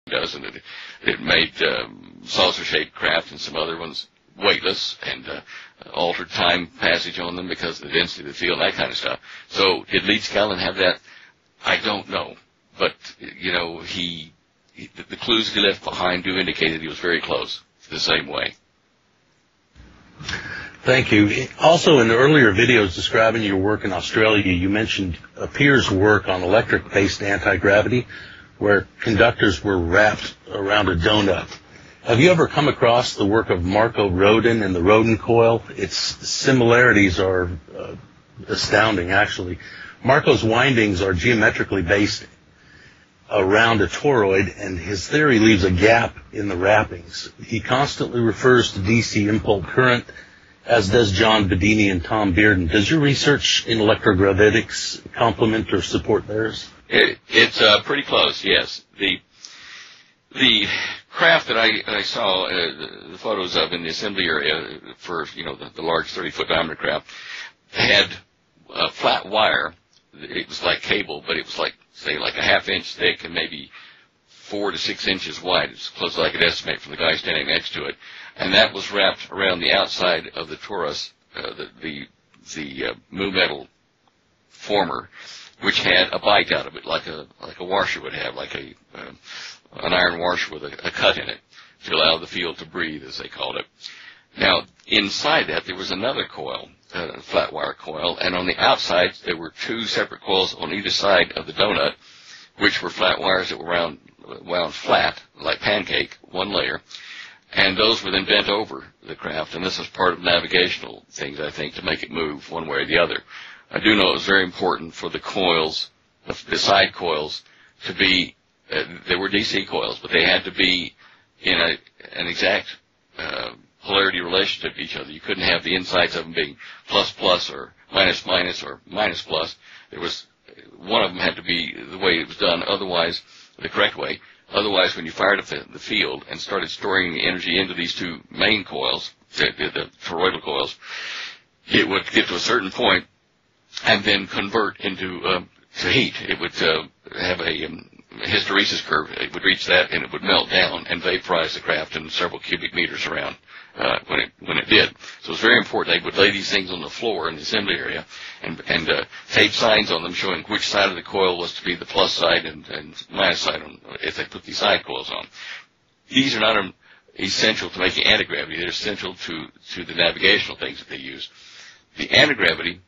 does, and it made saucer-shaped craft and some other ones weightless and altered time passage on them because of the density of the field and that kind of stuff. So did Leeds Callan have that? I don't know. But, you know, the clues he left behind do indicate that he was very close the same way. Thank you. Also, in the earlier videos describing your work in Australia, you mentioned a peer's work on electric-based anti-gravity, where conductors were wrapped around a donut. Have you ever come across the work of Marco Rodin and the Rodin coil? Its similarities are astounding, actually. Marco's windings are geometrically based around a toroid, and his theory leaves a gap in the wrappings. He constantly refers to DC impulse current, as does John Bedini and Tom Bearden. Does your research in electrogravitics complement or support theirs? It's pretty close, yes. The craft that I saw the photos of in the assembly area for, you know, the large 30-foot diameter craft had a flat wire. It was like cable, but it was like, say, like a half-inch thick and maybe 4 to 6 inches wide. It's close as I could estimate from the guy standing next to it. And that was wrapped around the outside of the torus, the mu metal former, which had a bite out of it, like a washer would have, like an iron washer with a cut in it to allow the field to breathe, as they called it. Now, inside that, there was another coil, a flat wire coil, and on the outside, there were 2 separate coils on either side of the donut, which were flat wires that were wound flat, like pancake, one layer, and those were then bent over the craft, and this was part of navigational things, I think, to make it move one way or the other. I do know it was very important for the coils, the side coils, to be, they were DC coils, but they had to be in an exact polarity relationship to each other. You couldn't have the insides of them being plus plus or minus minus or minus plus. There was, one of them had to be the way it was done, otherwise, the correct way. Otherwise, when you fired up the field and started storing the energy into these 2 main coils, the toroidal coils, it would get to a certain point and then convert into to heat. It would have a hysteresis curve. It would reach that, and it would melt down and vaporize the craft in several cubic meters around when it did. So it was very important. They would lay these things on the floor in the assembly area and tape signs on them showing which side of the coil was to be the plus side and minus side if they put these side coils on. These are not essential to making anti-gravity. They're essential to the navigational things that they use. The anti-gravity,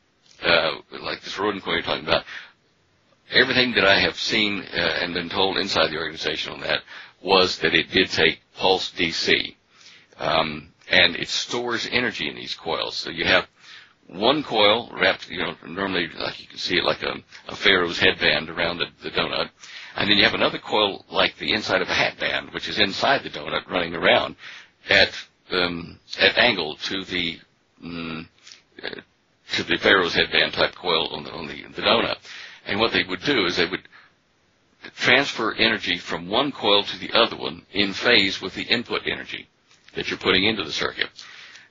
like this Rodin coil you're talking about, everything that I have seen and been told inside the organization on that was that it did take pulse DC. And it stores energy in these coils. So you have one coil wrapped, you know, normally like you can see it like a pharaoh's headband around the donut. And then you have another coil like the inside of a hat band, which is inside the donut running around at angle to the pharaoh's headband type coil on the donut. And what they would do is they would transfer energy from one coil to the other one in phase with the input energy that you're putting into the circuit.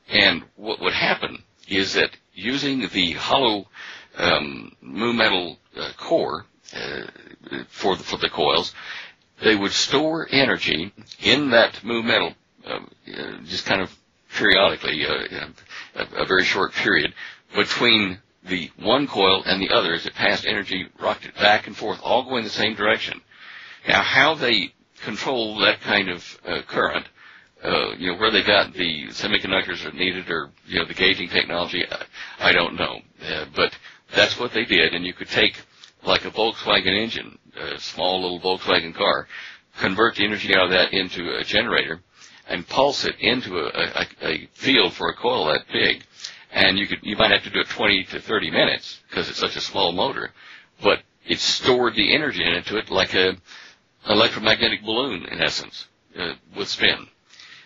And what would happen is that using the hollow mu metal core for the coils, they would store energy in that mu metal just kind of periodically, a very short period, between the one coil and the other as it passed energy, rocked it back and forth, all going the same direction. Now, how they control that kind of current, you know, where they got the semiconductors that needed or, you know, the gauging technology, I don't know. But that's what they did, and you could take, like a Volkswagen engine, a small little Volkswagen car, convert the energy out of that into a generator, and pulse it into a field for a coil that big. And you might have to do it 20 to 30 minutes because it's such a small motor, but it stored the energy into it like a electromagnetic balloon, in essence, with spin.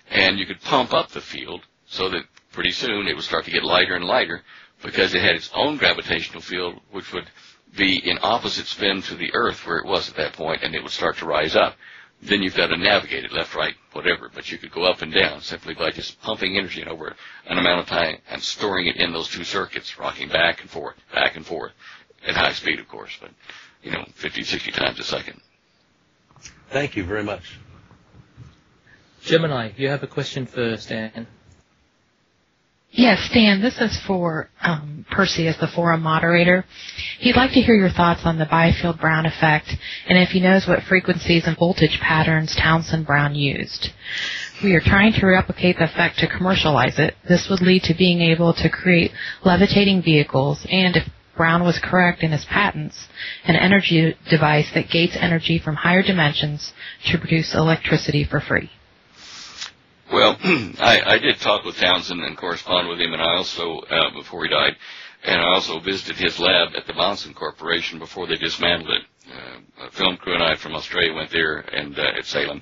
And you could pump up the field so that pretty soon it would start to get lighter and lighter because it had its own gravitational field, which would be in opposite spin to the Earth where it was at that point, and it would start to rise up. Then you've got to navigate it left, right, whatever. But you could go up and down simply by just pumping energy in over an amount of time and storing it in those 2 circuits, rocking back and forth, at high speed, of course, but, you know, 50, 60 times a second. Thank you very much. Gemini, you have a question for Stan. Yes, Stan, this is for Percy as the forum moderator. He'd like to hear your thoughts on the Byfield-Brown effect and if he knows what frequencies and voltage patterns Townsend-Brown used. We are trying to replicate the effect to commercialize it. This would lead to being able to create levitating vehicles and, if Brown was correct in his patents, an energy device that gates energy from higher dimensions to produce electricity for free. Well, I did talk with Townsend and correspond with him, and I also, before he died, and I also visited his lab at the Monson Corporation before they dismantled it. A film crew and I from Australia went there and at Salem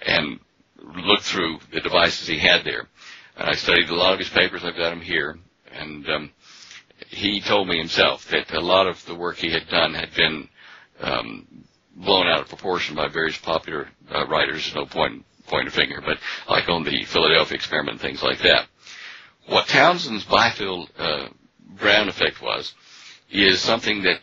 and looked through the devices he had there. And I studied a lot of his papers. I've got them here. And he told me himself that a lot of the work he had done had been blown out of proportion by various popular writers. No point a finger, but like on the Philadelphia experiment and things like that. What Townsend's Byfield-Brown effect is something that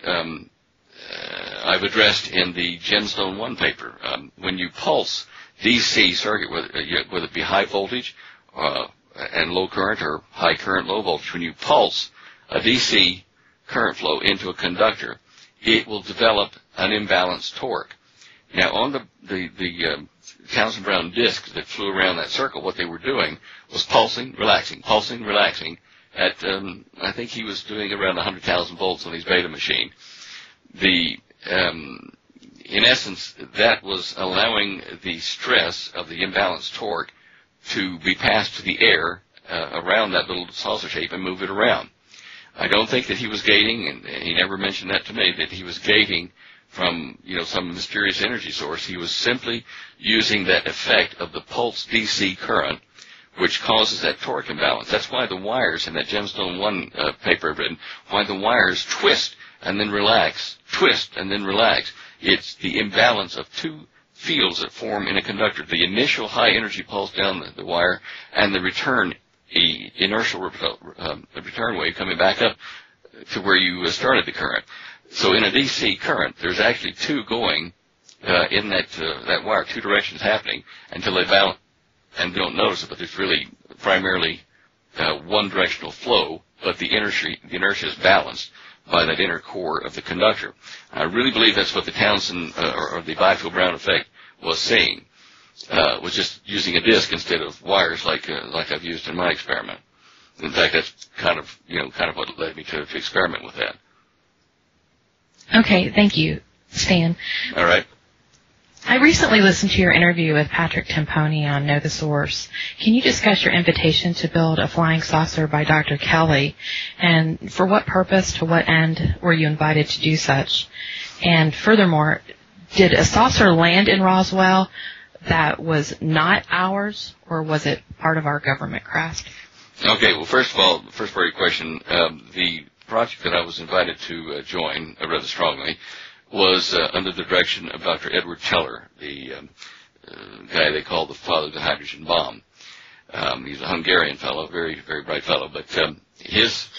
I've addressed in the Gemstone 1 paper. When you pulse DC circuit, whether it be high voltage and low current or high current, low voltage, when you pulse a DC current flow into a conductor, it will develop an imbalanced torque. Now, on the Townsend-Brown discs that flew around that circle, what they were doing was pulsing, relaxing at, I think he was doing around 100,000 volts on his beta machine. In essence, that was allowing the stress of the imbalanced torque to be passed to the air around that little saucer shape and move it around. I don't think that he was gating, and he never mentioned that to me, that he was gating from, some mysterious energy source. He was simply using that effect of the pulse DC current, which causes that torque imbalance. That's why the wires in that Gemstone 1 paper I've written, why the wires twist and then relax, twist and then relax. It's the imbalance of two fields that form in a conductor, the initial high energy pulse down the wire and the return, inertial return wave coming back up to where you started the current. So in a DC current, there's actually two going in that wire, two directions happening until they balance, and they don't notice it, but there's really primarily one directional flow, but the inertia is balanced by that inner core of the conductor. I really believe that's what the Townsend or the Byfield-Brown effect was saying, was just using a disc instead of wires like I've used in my experiment. In fact, that's kind of what led me to experiment with that. Okay, thank you, Stan. All right. I recently listened to your interview with Patrick Timpone on Know the Source. Can you discuss your invitation to build a flying saucer by Dr. Kelly, and for what purpose, to what end were you invited to do such? And furthermore, did a saucer land in Roswell that was not ours, or was it part of our government craft? Okay, well, first of all, the first part of your question, the project that I was invited to join rather strongly was under the direction of Dr. Edward Teller, the guy they call the father of the hydrogen bomb. He's a Hungarian fellow, very, very bright fellow, but his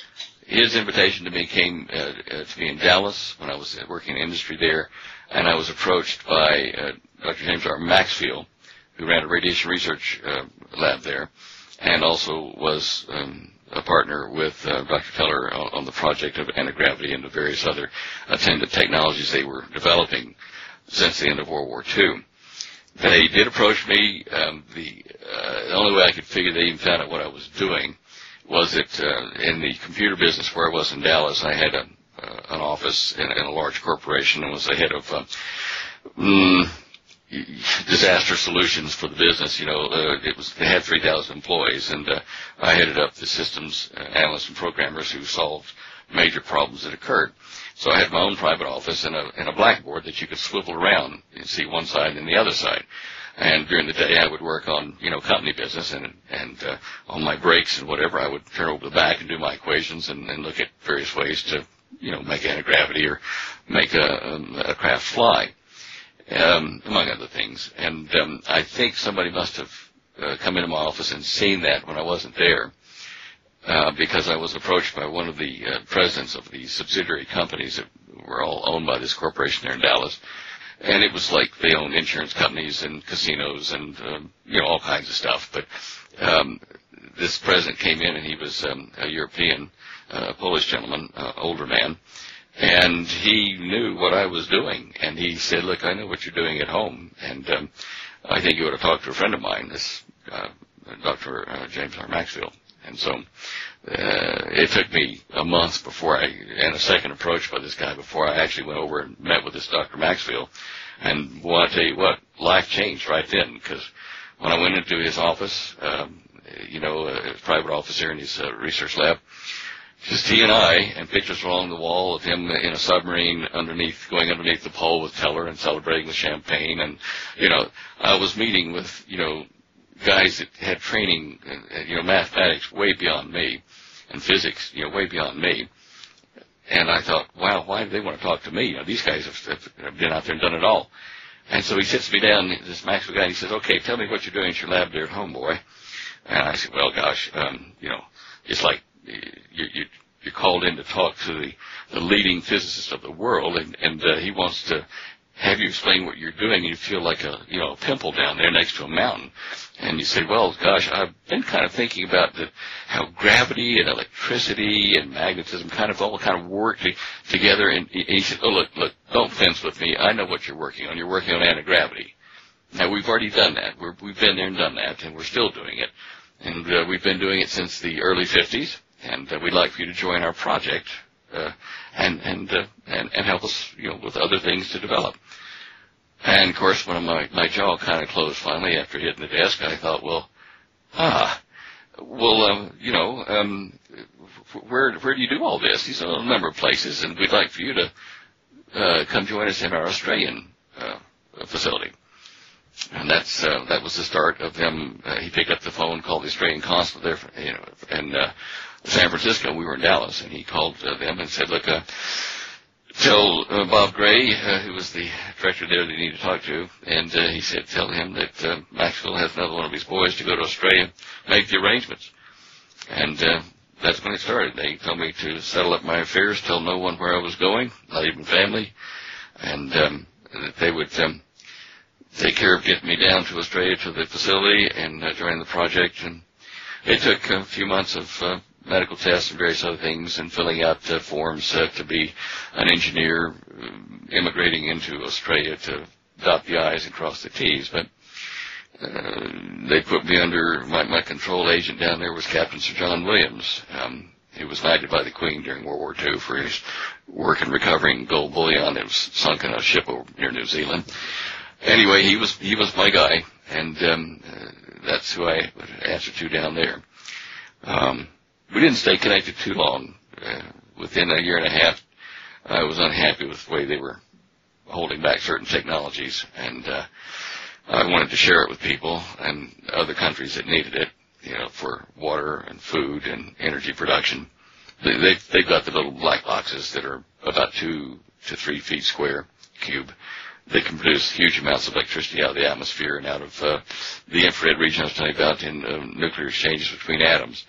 invitation to me came to me in Dallas when I was working in industry there, and I was approached by Dr. James R. Maxfield, who ran a radiation research lab there, and also was a partner with Dr. Teller on the project of anti-gravity and the various other attendant technologies they were developing since the end of World War II. They did approach me. The only way I could figure they even found out what I was doing was that in the computer business where I was in Dallas, I had an office in a large corporation and was the head of disaster solutions for the business. They had 3,000 employees, and I headed up the systems analysts and programmers who solved major problems that occurred. So I had my own private office and a blackboard that you could swivel around and see one side and the other side. And during the day, I would work on, company business, and on my breaks and whatever, I would turn over the back and do my equations and look at various ways to, make anti-gravity or make a craft fly. Among other things. And I think somebody must have come into my office and seen that when I wasn't there, because I was approached by one of the presidents of the subsidiary companies that were all owned by this corporation there in Dallas. and it was like they owned insurance companies and casinos and all kinds of stuff. But this president came in, and he was a European, Polish gentleman, older man, and he knew what I was doing, and he said, "Look, I know what you're doing at home, and I think you ought to talk to a friend of mine, this Dr. James R. Maxfield." And so it took me a month and a second approach by this guy before I actually went over and met with this Dr. Maxfield. And well, I tell you what, life changed right then, because when I went into his office, his private office here in his research lab, just he and I, and pictures along the wall of him in a submarine going underneath the pole with Teller and celebrating with champagne. And, I was meeting with, guys that had training, mathematics way beyond me, and physics, way beyond me. And I thought, wow, why do they want to talk to me? These guys have been out there and done it all. And so he sits me down, this Maxwell guy, and he says, "Okay, tell me what you're doing at your lab there at home, boy." And I said, "Well, gosh, it's like you're called in to talk to the leading physicist of the world, and he wants to have you explain what you're doing, and you feel like a pimple down there next to a mountain." And you say, "Well, gosh, I've been kind of thinking about how gravity and electricity and magnetism all work together." And he said, "Oh, look, don't fence with me. I know what you're working on. You're working on anti-gravity. Now, we've already done that. We've been there and done that, and we're still doing it. And we've been doing it since the early 50s, and we'd like for you to join our project and help us, with other things to develop." And, of course, when my jaw kind of closed finally after hitting the desk, I thought, where do you do all this? He said, "A number of places, and we'd like for you to come join us in our Australian facility." And that was the start of them. He picked up the phone, called the Australian consulate there, in San Francisco. We were in Dallas, and he called them and said, "Look, tell Bob Gray, who was the director there that you need to talk to," and he said, "Tell him that Maxwell has another one of his boys to go to Australia, make the arrangements." And that's when it started. They told me to settle up my affairs, tell no one where I was going, not even family, and that they would take care of getting me down to Australia to the facility and join the project. And it took a few months of medical tests and various other things, and filling out forms to be an engineer immigrating into Australia to dot the I's and cross the T's. But they put me under, my control agent down there was Captain Sir John Williams. He was knighted by the Queen during World War II for his work in recovering gold bullion that was sunk in a ship over near New Zealand. Anyway, he was my guy, and that's who I would answer to down there. We didn't stay connected too long. Within a year and a half, I was unhappy with the way they were holding back certain technologies, and I wanted to share it with people and other countries that needed it, for water and food and energy production. They've got the little black boxes that are about 2 to 3 feet square, cube. They can produce huge amounts of electricity out of the atmosphere and out of the infrared region I was telling you about in nuclear exchanges between atoms.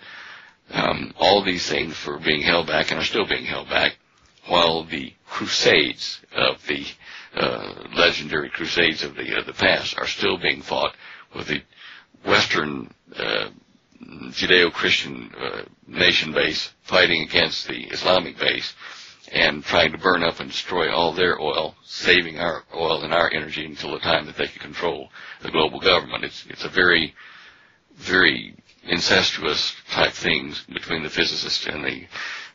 All these things were being held back and are still being held back, while the crusades of the legendary crusades of the past are still being fought, with the Western Judeo-Christian nation base fighting against the Islamic base and trying to burn up and destroy all their oil, saving our oil and our energy until the time that they can control the global government. It's a very, very incestuous type things between the physicists and the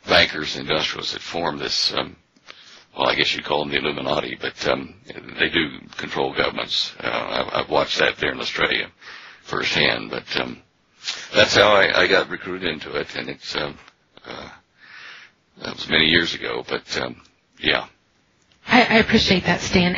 bankers and industrialists that form this, I guess you'd call them the Illuminati, but they do control governments. I've watched that there in Australia firsthand, but that's how I got recruited into it, and it's that was many years ago, but yeah. I appreciate that, Stan.